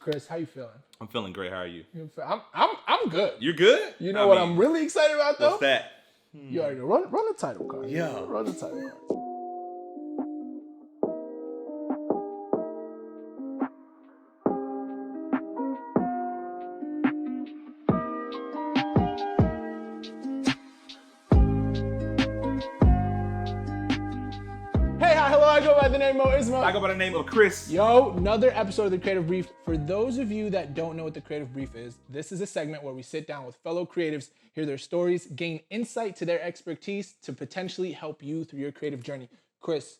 Chris, how you feeling? I'm feeling great. How are you? I'm good. You're good? You know what I'm really excited about though? What's that? You already know. Run the title card. Yeah. Run the title card. I go by the name of Isma. I go by the name of Chris. Yo, another episode of The Creative Brief. For those of you that don't know what The Creative Brief is, this is a segment where we sit down with fellow creatives, hear their stories, gain insight to their expertise to potentially help you through your creative journey. Chris.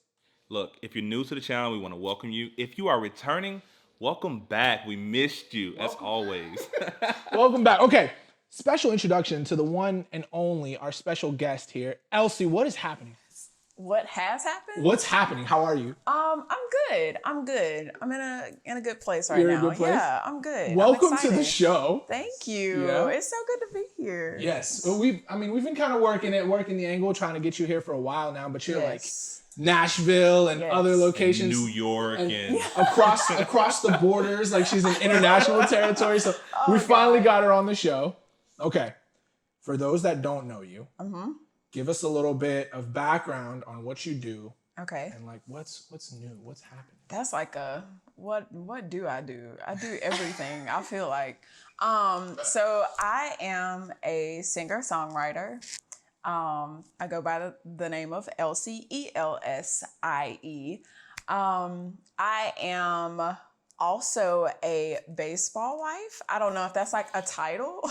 Look, if you're new to the channel, we want to welcome you. If you are returning, welcome back. We missed you, as always. Welcome back. Okay, special introduction to the one and only, our special guest here. Elsie, what is happening? What has happened? What's happening? How are you? I'm good. I'm in a good place right You're now. in a good place? Yeah, I'm good. Welcome to the show. Thank you. Yeah. It's so good to be here. Yes. Well, we've been kind of working the angle, trying to get you here for a while now, but you're like Nashville and other locations. New York and across the borders, like she's in international territory. So we finally got her on the show. Okay. For those that don't know you, give us a little bit of background on what you do. Okay. And like what's new? What's happening? That's like what do? I do everything. I feel like. So I am a singer-songwriter. I go by the name of Elsie, Elsie. I am also a baseball wife. I don't know if that's like a title.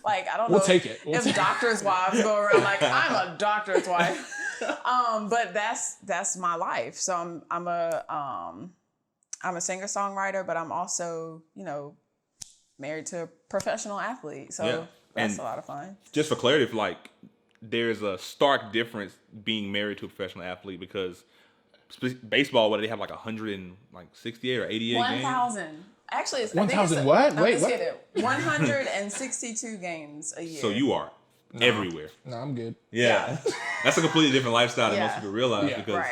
Like, I don't know if doctors' wives go around like, I'm a doctor's wife. But that's my life. So I'm a singer-songwriter, but I'm also, married to a professional athlete. So that's a lot of fun. Just for clarity, there's a stark difference being married to a professional athlete because baseball, what do they have, like 168 or 88 games? 1,000. Actually, it's 1,000 what? Wait, what? 162 games a year. So you are everywhere. No, I'm good. Yeah. That's a completely different lifestyle than most people realize because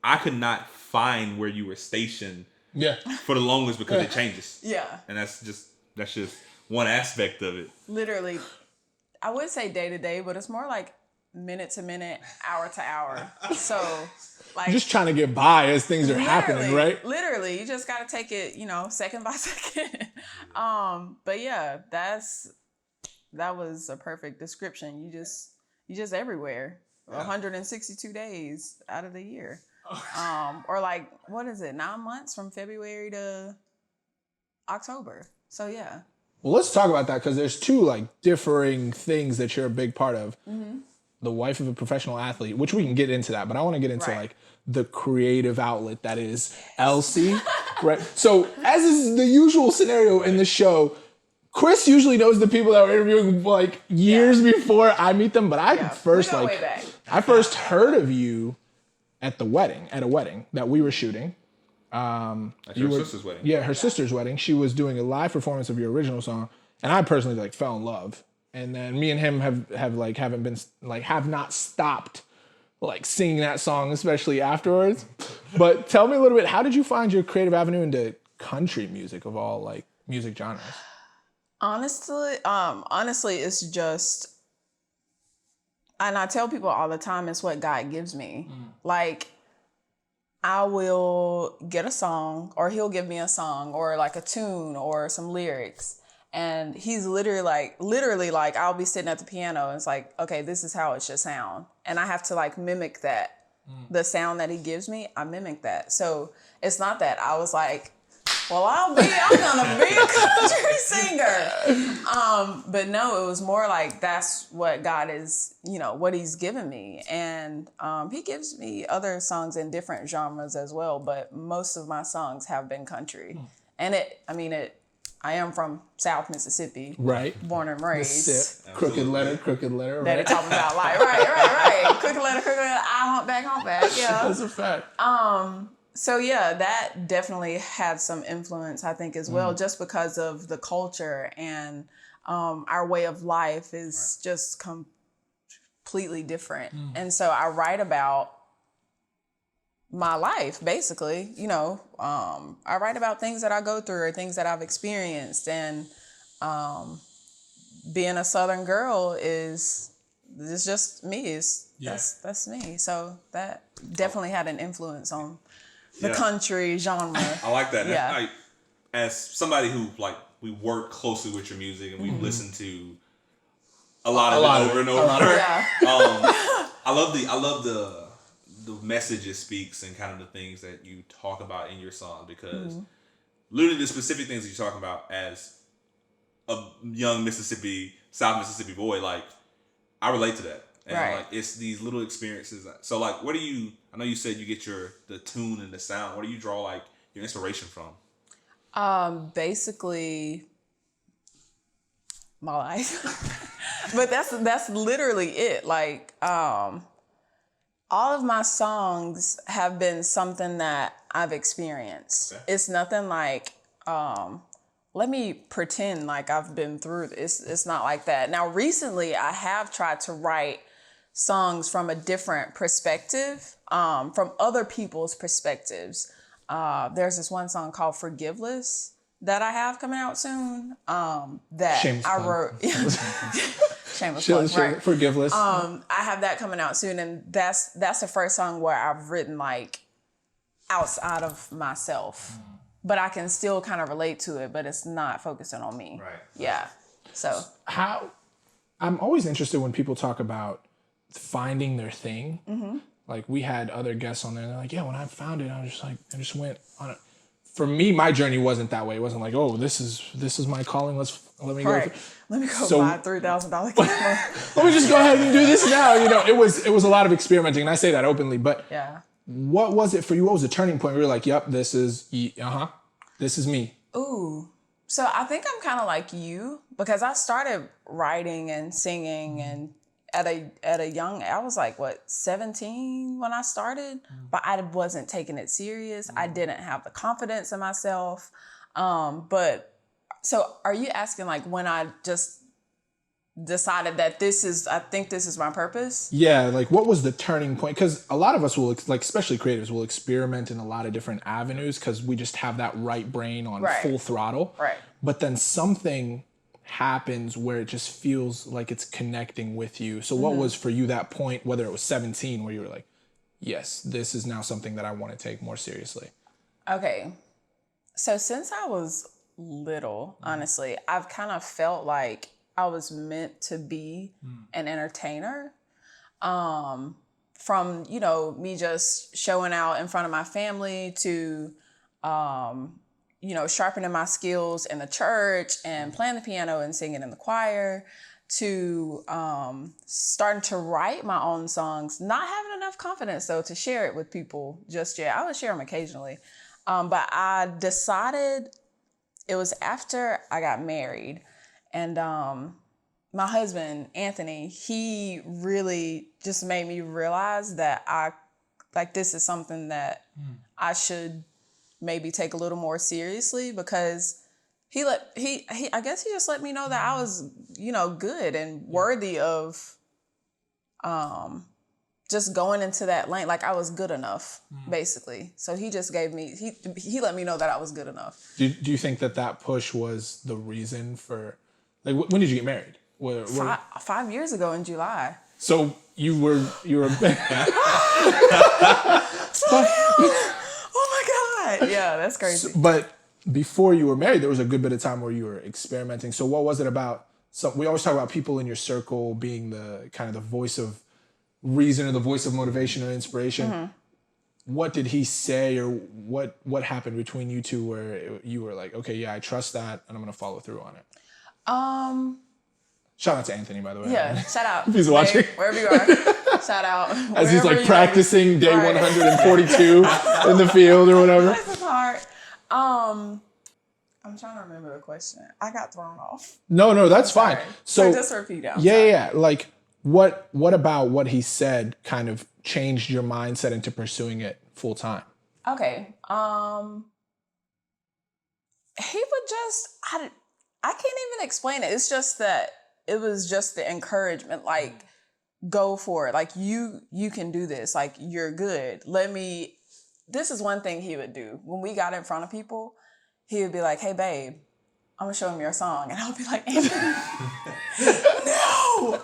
I could not find where you were stationed for the longest because it changes. Yeah. And that's just one aspect of it. Literally, I would say day to day, but it's more like minute to minute, hour to hour. So like just trying to get by as things are happening, right? Literally, you just got to take it, second by second. But yeah, that was a perfect description. You just everywhere. 162 days out of the year. Or like, what is it? 9 months from February to October. So yeah. Well, let's talk about that because there's two like differing things that you're a big part of. Mm-hmm. The wife of a professional athlete, which we can get into that, but I want to get into like the creative outlet that is Elsie, right? So as is the usual scenario in the show, Chris usually knows the people that we're interviewing like years before I meet them, but I first heard of you at a wedding that we were shooting. That's your sister's wedding. Yeah, her sister's wedding. She was doing a live performance of your original song, and I personally like fell in love. And then me and him have not stopped like singing that song, especially afterwards. But tell me a little bit, how did you find your creative avenue into country music of all like music genres? Honestly, it's just, and I tell people all the time, it's what God gives me. Like, I will get a song, or he'll give me a song, or like a tune, or some lyrics. And he's literally like, I'll be sitting at the piano and it's like, okay, this is how it should sound. And I have to like mimic that. The sound that he gives me, I mimic that. So it's not that I was like, well, I'm gonna be a country singer. But no, it was more like that's what God is, what he's given me. And he gives me other songs in different genres as well. But most of my songs have been country. And I am from South Mississippi. Right. Born and raised. Crooked letter. Right. That it talks about like, right. Crooked letter, I humpback. Yeah. That's a fact. So yeah, that definitely had some influence, I think, as well, just because of the culture and our way of life is just completely different. And so I write about my life, basically. You know, I write about things that I go through or things that I've experienced, and being a Southern girl is just me. That's me. So that definitely had an influence on the country genre. I like that. Yeah. As somebody who like we work closely with your music and we've listened to a lot of it over and over. Yeah. I love the message it speaks and kind of the things that you talk about in your song, because literally the specific things that you're talking about as a young South Mississippi boy, like I relate to that. And like it's these little experiences. So like I know you said you get the tune and the sound. Where do you draw like your inspiration from? Basically my life. But that's literally it. Like all of my songs have been something that I've experienced. Okay. It's nothing like let me pretend like I've been through this. It's not like that. Now recently I have tried to write songs from a different perspective, from other people's perspectives. There's this one song called Forgiveless that I have coming out soon. That shameless I wrote. Shameless plug, right? Forgiveless. I have that coming out soon, and that's the first song where I've written like outside of myself, but I can still kind of relate to it, but it's not focusing on me. Right. Yeah. So I'm always interested when people talk about finding their thing. Mm-hmm. Like we had other guests on there, and they're like, yeah, when I found it, I just went on it. For me, my journey wasn't that way. It wasn't like, oh, this is my calling. Let me go. Let me go buy a $3,000 camera. Let me just go ahead and do this now. You know, it was a lot of experimenting, and I say that openly. But what was it for you? What was the turning point where you were like, yep, this is me? Ooh. So I think I'm kind of like you, because I started writing and singing and at a young, I was like, 17 when I started, but I wasn't taking it serious. I didn't have the confidence in myself. But so are you asking like when I just decided that I think this is my purpose? Yeah. Like what was the turning point? Because a lot of us will, like, especially creatives, will experiment in a lot of different avenues because we just have that right brain on full throttle. Right. But then something happens where it just feels like it's connecting with you. So what was for you that point, whether it was 17 where you were like, yes, this is now something that I want to take more seriously? Okay. So since I was little, honestly, I've kind of felt like I was meant to be an entertainer. From, me just showing out in front of my family to, sharpening my skills in the church and playing the piano and singing in the choir, to starting to write my own songs, not having enough confidence though to share it with people just yet. I would share them occasionally. But I decided it was after I got married, and my husband, Anthony, he really just made me realize that this is something that I should maybe take a little more seriously, because I guess he just let me know that I was, good and worthy of just going into that lane. Like I was good enough, basically. So he just gave me, he let me know that I was good enough. Do you think that push was the reason for, like, when did you get married? 5 years ago in July. So you were Oh my God. Yeah, that's crazy. But before you were married, there was a good bit of time where you were experimenting. So what was it about? So we always talk about people in your circle being the kind of the voice of reason or the voice of motivation or inspiration. Mm-hmm. What did he say, or what happened between you two where you were like, okay, yeah, I trust that and I'm going to follow through on it? Shout out to Anthony, by the way. Yeah, shout out. If he's watching. Wherever you are, shout out. As he's like practicing day 142 in the field or whatever. This is hard. I'm trying to remember the question. I got thrown off. No, that's fine. So just repeat it. Yeah. Like, what about what he said kind of changed your mindset into pursuing it full time? Okay. He would just, I can't even explain it. It's just that it was just the encouragement, like, go for it. Like, you can do this. Like, you're good. Let me this is one thing he would do. When we got in front of people, he would be like, hey, babe, I'm going to show him your song. And I would be like, Anthony, no,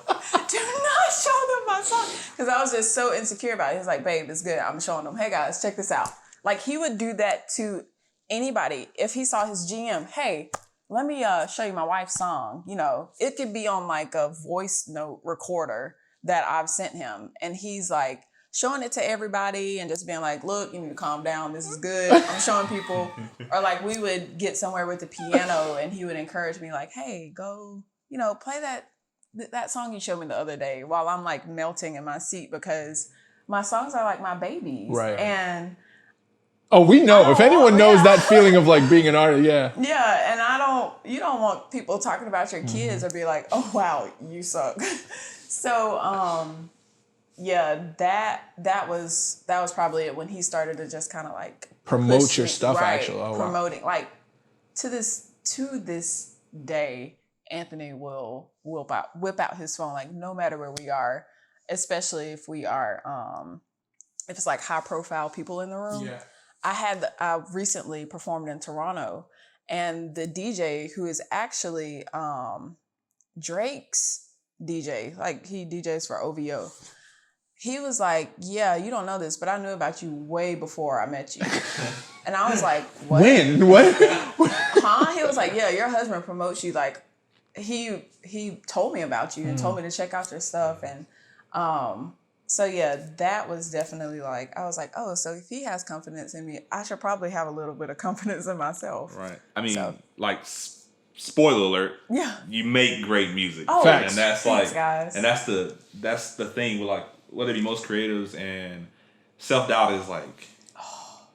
do not show them my song. Because I was just so insecure about it. He was like, babe, it's good. I'm showing them, hey, guys, check this out. Like, he would do that to anybody. If he saw his GM, hey, let me show you my wife's song. You know, it could be on like a voice note recorder that I've sent him. And he's like showing it to everybody and just being like, look, you need to calm down. This is good. I'm showing people. Or like we would get somewhere with the piano and he would encourage me like, hey, go, you know, play that song you showed me the other day while I'm like melting in my seat because my songs are like my babies. Right. And oh, we know. If anyone knows that feeling of like being an artist, yeah. Yeah, and you don't want people talking about your kids or be like, oh wow, you suck. So, yeah, that was probably it when he started to just kind of like promote your stuff, actually. Oh, promoting. Wow. Like to this day, Anthony will whip out his phone like no matter where we are, especially if we are if it's like high profile people in the room. Yeah. I recently performed in Toronto, and the DJ who is actually Drake's DJ, like he DJs for OVO. He was like, yeah, you don't know this, but I knew about you way before I met you. And I was like, what? When? What? Huh? He was like, yeah, your husband promotes you. Like, he told me about you and told me to check out your stuff. And so, yeah, that was definitely like, I was like, oh, so if he has confidence in me, I should probably have a little bit of confidence in myself. Right. I mean, like, spoiler alert. Yeah. You make great music. Oh, facts. And that's thanks, like, guys. and that's the thing with like, whether it be most creatives and self-doubt is like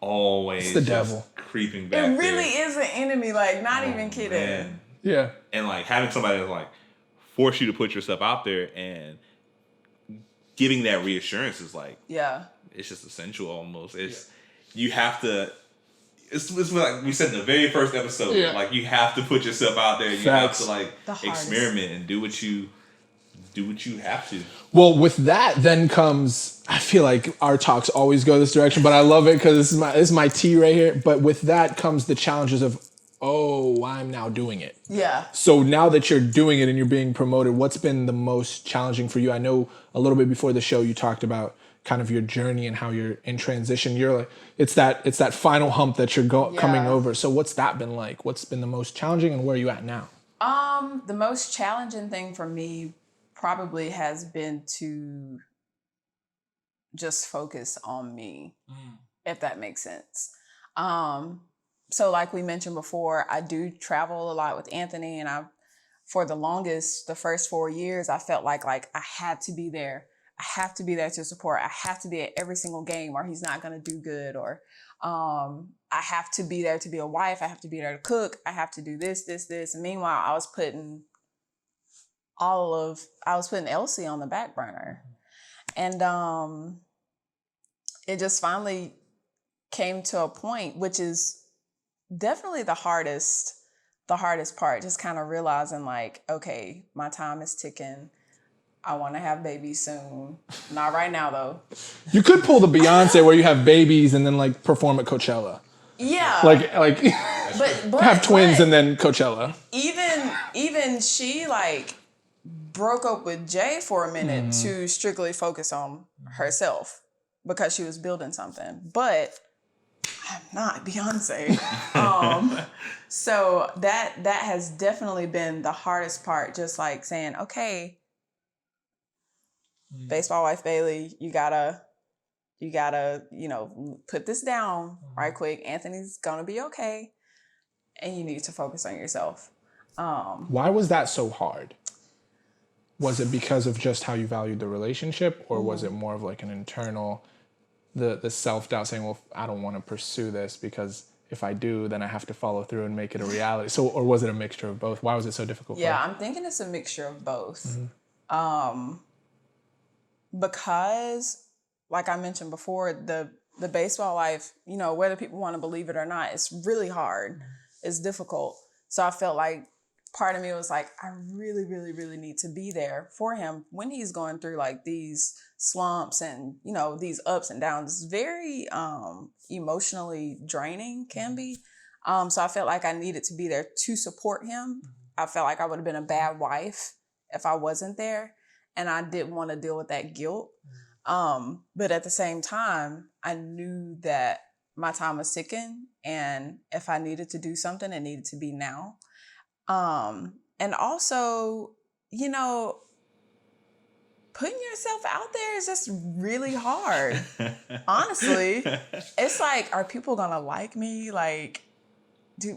always it's the devil creeping back. It really is an enemy, like not even kidding. Man. Yeah. And like having somebody that's like force you to put yourself out there and giving that reassurance is like, yeah, it's just essential almost. It's you have to. It's like we said in the very first episode. Yeah. Like you have to put yourself out there. You Facts. have to like experiment and do what you have to. Well, with that then comes, I feel like our talks always go this direction, but I love it because this is my tea right here. But with that comes the challenges of, oh, I'm now doing it. yeah. So now that you're doing it and you're being promoted, what's been the most challenging for you? I know a little bit before the show you talked about kind of your journey and how you're in transition. You're like, it's that final hump that you're coming over. So what's that been like? What's been the most challenging and where are you at now? The most challenging thing for me probably has been to just focus on me, if that makes sense. So like we mentioned before, I do travel a lot with Anthony, and for the longest, the first 4 years, I felt like I had to be there. I have to be there to support. I have to be at every single game or he's not going to do good. Or I have to be there to be a wife. I have to be there to cook. I have to do this. And meanwhile, I was putting Elsie on the back burner. And it just finally came to a point, which is definitely the hardest part, just kind of realizing like, okay, my time is ticking. I want to have babies soon. Not right now, though. You could pull the Beyonce where you have babies and then like perform at Coachella. Yeah. Like but have twins and then Coachella. Even she like broke up with Jay for a minute to strictly focus on herself because she was building something. But I'm not Beyonce. So that has definitely been the hardest part. Just like saying, okay, baseball wife Bailey, you gotta, put this down right quick. Anthony's gonna be okay. And you need to focus on yourself. Why was that so hard? Was it because of just how you valued the relationship, or was it more of like an internal, the self-doubt saying, well, I don't want to pursue this because if I do, then I have to follow through and make it a reality. So, or was it a mixture of both? Why was it so difficult? Yeah, I'm thinking it's a mixture of both. Because, like I mentioned before, the baseball life, whether people want to believe it or not, it's really hard. It's difficult. So I felt like part of me was like, I really, really, really need to be there for him when he's going through like these slumps and, you know, these ups and downs. It's very emotionally draining, can be. So I felt like I needed to be there to support him. I felt like I would have been a bad wife if I wasn't there. And I didn't want to deal with that guilt. But at the same time, I knew that my time was ticking. And if I needed to do something, it needed to be now. And also, you know, putting yourself out there is just really hard. Honestly, it's like, are people gonna like me? Like,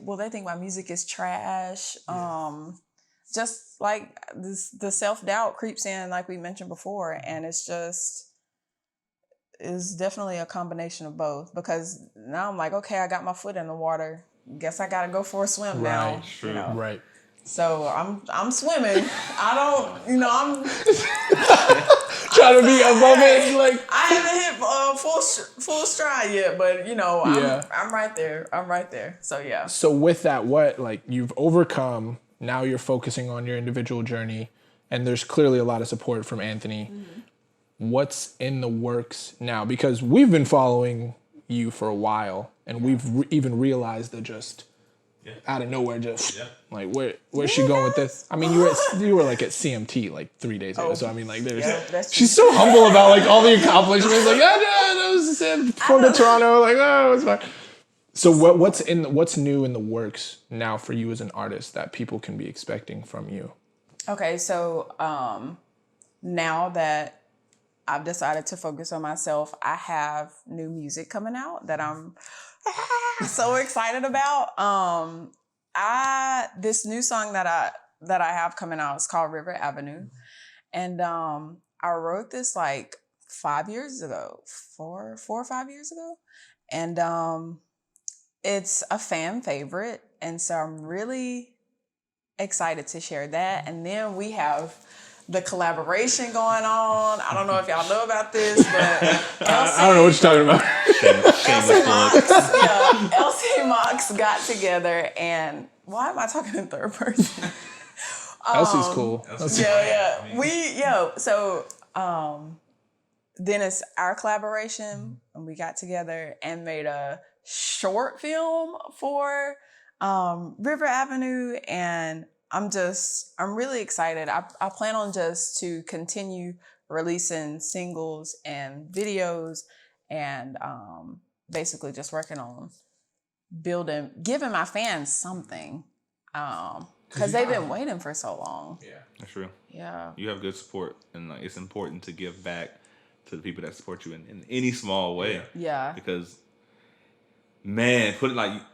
will they think my music is trash? Yeah. Just like the self-doubt creeps in, like we mentioned before, and it's definitely a combination of both, because now I'm like, okay, I got my foot in the water. Guess I gotta go for a swim now. True. You know? Right. So I'm swimming. I don't, you know, I'm trying to be above it. Like, I haven't hit full stride yet, but you know, I'm right there. I'm right there. So yeah. So with that, what, like, you've overcome, now you're focusing on your individual journey, and there's clearly a lot of support from Anthony. Mm-hmm. What's in the works now? Because we've been following you for a while, and we've even realized that just out of nowhere, like, where's she going with this? I mean, you were like at CMT like 3 days ago, so I mean, like, she's so humble about like all the accomplishments. Like, that was from Toronto. Like, oh, it's fine. So what's new in the works now for you as an artist that people can be expecting from you? Okay, so now that I've decided to focus on myself, I have new music coming out that I'm so excited about. This new song that I have coming out is called River Avenue, and I wrote this like 5 years ago, 4 or 5 years ago, and it's a fan favorite, and so I'm really excited to share that. And then we have the collaboration going on. I don't know if y'all know about this, but Elsie, I don't know what you're talking about. Elsie and MOCs got together, and why am I talking in third person? Elsie's cool. So then it's our collaboration, and we got together and made a short film for River Avenue, and I'm really excited. I plan on just to continue releasing singles and videos, and basically just working on giving my fans something, because they've been waiting for so long. Yeah, that's real. Yeah, you have good support, and like, it's important to give back to the people that support you in any small way. Yeah, because, man,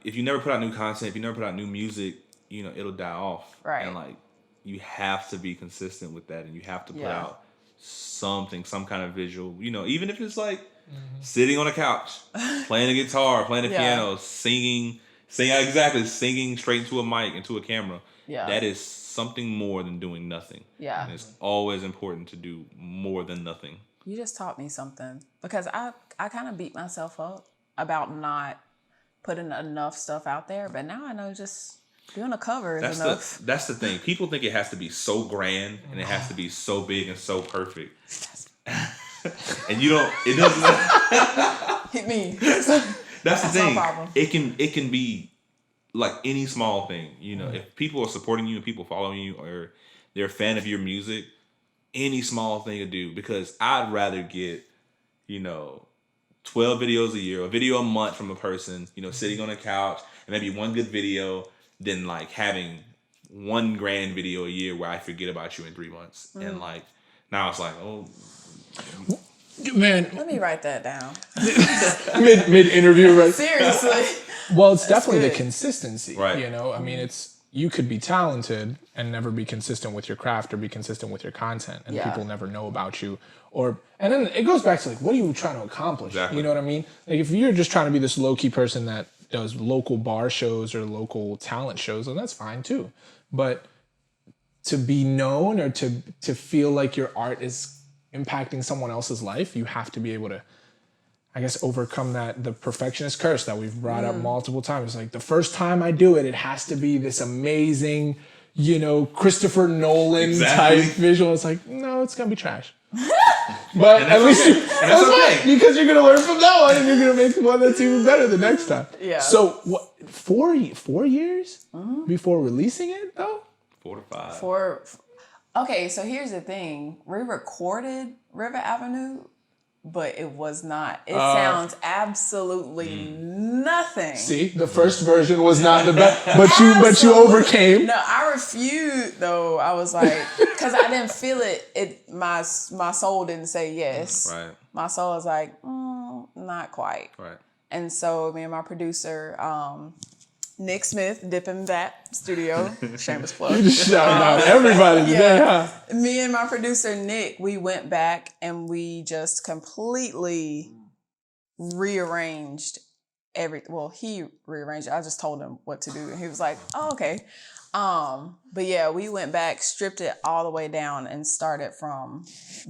if you never put out new content, if you never put out new music, you know, it'll die off. Right. And like, you have to be consistent with that, and you have to put out something, some kind of visual, you know, even if it's like sitting on a couch, playing a guitar, playing a piano, singing straight into a mic, into a camera. Yeah. That is something more than doing nothing. Yeah. And it's always important to do more than nothing. You just taught me something, because I kind of beat myself up about not putting enough stuff out there, but now I know just doing a cover is enough. That's the thing. People think it has to be so grand and it has to be so big and so perfect. And it doesn't. Hit me. That's the thing. No problem. It can be like any small thing. You know, if people are supporting you and people following you, or they're a fan of your music, any small thing to do, because I'd rather get, 12 videos a year, a video a month from a person, sitting on a couch, and maybe one good video, than like having one grand video a year where I forget about you in 3 months. And like, now it's like, oh man, let me write that down. mid interview, right? Seriously. Well, it's definitely the consistency, right? I mean, you could be talented and never be consistent with your craft or be consistent with your content, and people never know about you. And then it goes back to like, what are you trying to accomplish? Exactly. You know what I mean? Like, if you're just trying to be this low key person that does local bar shows or local talent shows, then that's fine too. But to be known or to feel like your art is impacting someone else's life, you have to be able to, I guess, overcome the perfectionist curse that we've brought up multiple times. Like, the first time I do it, it has to be this amazing, Christopher Nolan Exactly. type visual. It's like, no, it's gonna be trash. But at least that's okay. fine, because you're gonna learn from that one and you're gonna make one that's even better the next time. Yeah. So what? 4 years before releasing it though? 4 to 5. Okay, so here's the thing. We recorded River Avenue, but it was not. It sounds absolutely nothing. See, the first version was not the best, but you overcame. No, I refused though. I was like, because I didn't feel it. My soul didn't say yes. Right. My soul was like, not quite. Right. And so me and my producer, Nick Smith, Dip in That Studio, shameless plug. You just shouting out everybody today, huh? Me and my producer Nick, we went back and we just completely rearranged he rearranged it. I just told him what to do and he was like, oh, okay. But yeah, we went back, stripped it all the way down and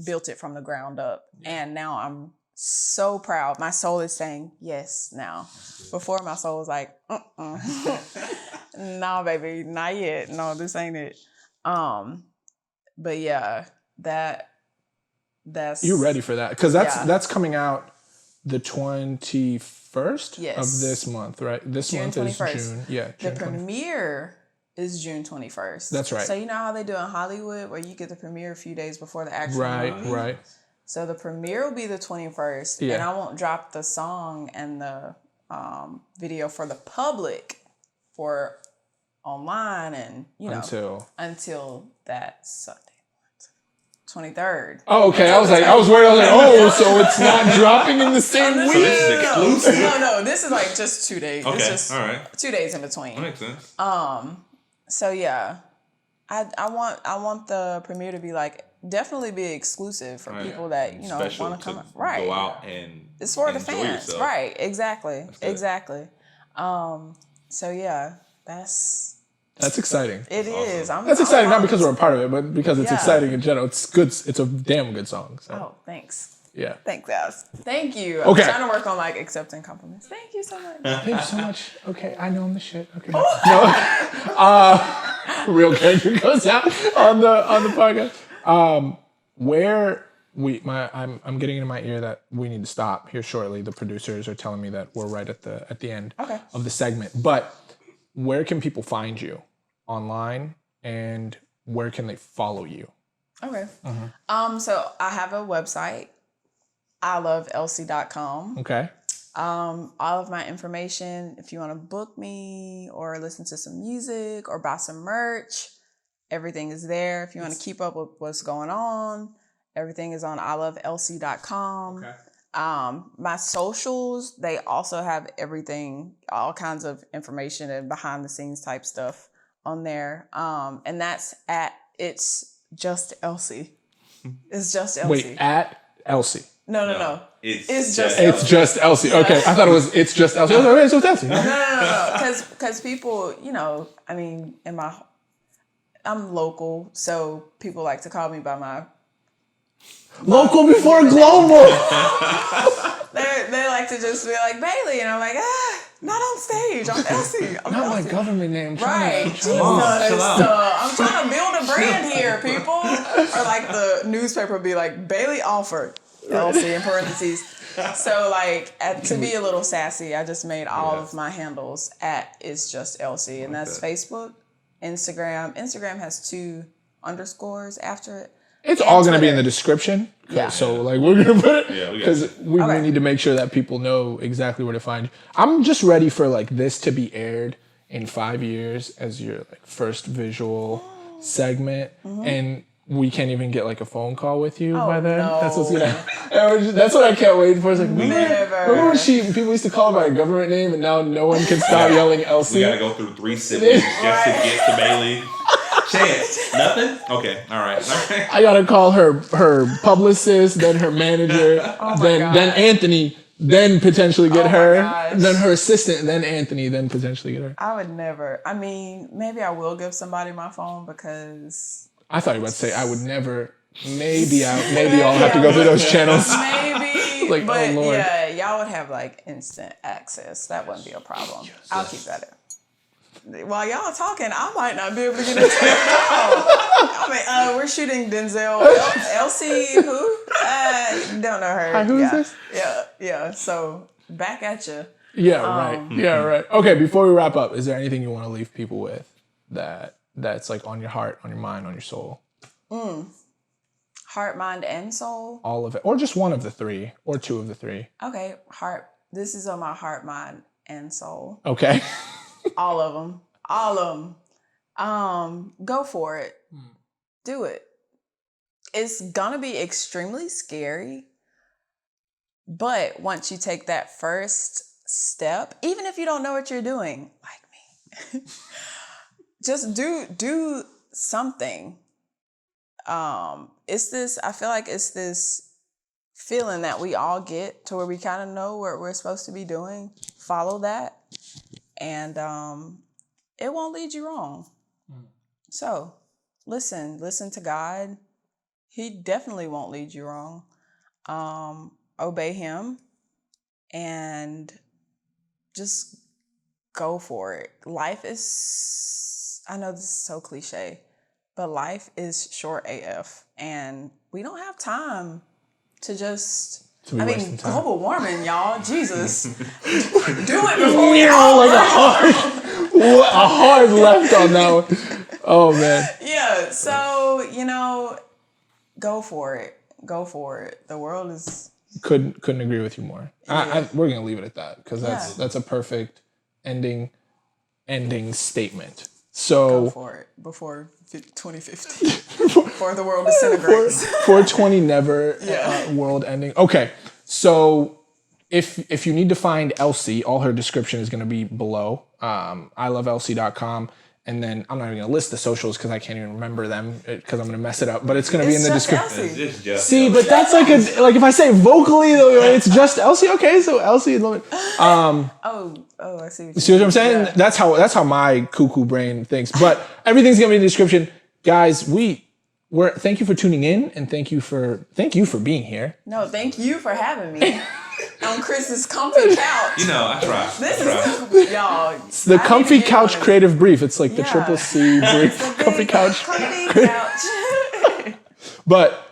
built it from the ground up. And now I'm so proud. My soul is saying yes now. Before my soul was like, nah, baby, not yet. No, this ain't it. But yeah, that's You're ready for that because that's coming out the 21st of this month, right? This June month 21st. is June. Yeah, June the premiere is June 21st. That's right. So you know how they do in Hollywood where you get the premiere a few days before the actual movie? Right. So the premiere will be the 21st, and I won't drop the song and the video for the public for online and until that Sunday, 23rd. Oh, okay. I was worried. I was like, oh, so it's not dropping in the same week. So this is exclusive. No, this is like just 2 days. Okay, It's just all right. 2 days in between. That makes sense. So yeah, I want the premiere to be like definitely be exclusive for people that want to come go out and it's for the enjoy fans, yourself. right? Exactly. So yeah, that's exciting. It is. That's exciting not because we're a part of it, but because it's exciting in general. It's good. It's a damn good song. So. Oh, thanks. Yeah. Thanks, guys. Thank you. Okay. I'm trying to work on like accepting compliments. Thank you so much. Thank you so much. Okay, I know I'm the shit. Okay. No. Real character goes out on the podcast. I'm getting in my ear that we need to stop here shortly. The producers are telling me that we're right at the end of the segment. But where can people find you online and where can they follow you? Okay. So I have a website, iloveelsie.com. Okay. All of my information, if you want to book me or listen to some music or buy some merch, everything is there. If you want to keep up with what's going on, everything is on iloveelsie.com. Okay. My socials, they also have everything, all kinds of information and behind the scenes type stuff on there. And that's It's Just Elsie. It's Just Elsie. Wait, at Elsie. No. It's just It's just Elsie. Okay, I thought it was It's Just Elsie. I was like, okay, so it's Elsie. No. Because people, I'm local, so people like to call me by my local before global. They like to just be like Bailey, and I'm like, not on stage. I'm Elsie. Not my government name. Right. Jesus. I'm trying to build a brand here, people. Or like the newspaper would be like, Bailey Alford, Elsie in parentheses. So like, to be a little sassy, I just made all of my handles at It's Just Elsie. And that's Facebook, Instagram. Instagram has 2 underscores after it. It's all going to be in the description. Yeah. So like we're going to put it because we Okay. need to make sure that people know exactly where to find you. I'm just ready for like this to be aired in 5 years as your like first visual segment, and we can't even get like a phone call with you by then. No. That's what's gonna. That's what I can't wait for. It's like remember when people used to call her by a government name, and now no one can stop yelling Elsie. We gotta go through 3 siblings just to get to Bailey. Chance, nothing. Okay, all right. I gotta call her publicist, then her manager, then Anthony, then potentially get her, then her assistant, then Anthony, then potentially get her. I would never. I mean, maybe I will give somebody my phone because I thought you were about to say I would never. Maybe I'll have to go through those channels. Maybe, like, but oh Lord. yeah, y'all would have like instant access. That wouldn't be a problem. I'll keep that in. while y'all talking, I might not be able to get into it. I mean, we're shooting Denzel. Elsie, who? Don't know her. Hi, who is this? Yeah. So back at you. Yeah, right. Yeah, right. Okay, before we wrap up, is there anything you want to leave people with that's like on your heart, on your mind, on your soul? Heart, mind, and soul. All of it, or just one of the three, or two of the three. Okay, heart. This is on my heart, mind, and soul. Okay. All of them. Go for it. Do it. It's gonna be extremely scary, but once you take that first step, even if you don't know what you're doing, like me, just do something. I feel like it's this feeling that we all get to where we kind of know what we're supposed to be doing. Follow that, and it won't lead you wrong. So listen to God. He definitely won't lead you wrong. Obey him and just go for it. Life is, I know this is so cliche, but life is short AF, and we don't have time to just, global warming, y'all. Jesus. Do it before we all like a hard left on that one. Oh, man. Yeah, so, go for it. The world is... Couldn't agree with you more. Yeah. We're going to leave it at that, because that's a perfect ending statement. So... Go for it before 2050. Before the world disintegrates. 420 never world ending. Okay, so if you need to find Elsie, all her description is going to be below. iloveelsie.com. And then I'm not even going to list the socials because I can't even remember them because I'm going to mess it up. But it's going to be in the description. See, but that's like if I say vocally, it's just Elsie. Okay, so Elsie. I see. You see what I'm saying? Yeah. That's how my cuckoo brain thinks. But everything's going to be in the description, guys. We're thank you for tuning in and thank you for being here. No, thank you for having me. On Chris's comfy couch. I try. Y'all. It's the comfy couch creative brief. It's like the triple C brief. Comfy couch. Comfy couch. But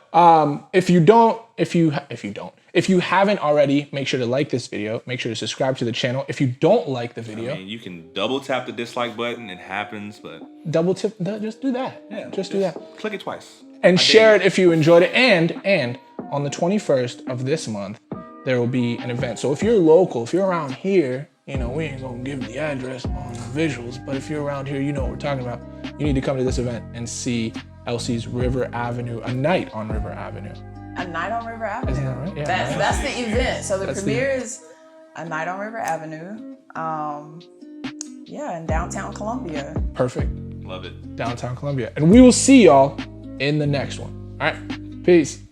if you haven't already, make sure to like this video. Make sure to subscribe to the channel. If you don't like the video, you can double tap the dislike button. It happens, but double tip. Just do that. Yeah, just do that. Click it twice and share it if you enjoyed it. And on the 21st of this month, there will be an event. So if you're local, if you're around here, we ain't gonna give the address on the visuals, but if you're around here, you know what we're talking about. You need to come to this event and see Elsie's River Avenue, a night on River Avenue. A night on River Avenue. Isn't that right? Yeah, that's the event. So the premiere is a night on River Avenue. In downtown Columbia. Perfect. Love it. Downtown Columbia. And we will see y'all in the next one. All right. Peace.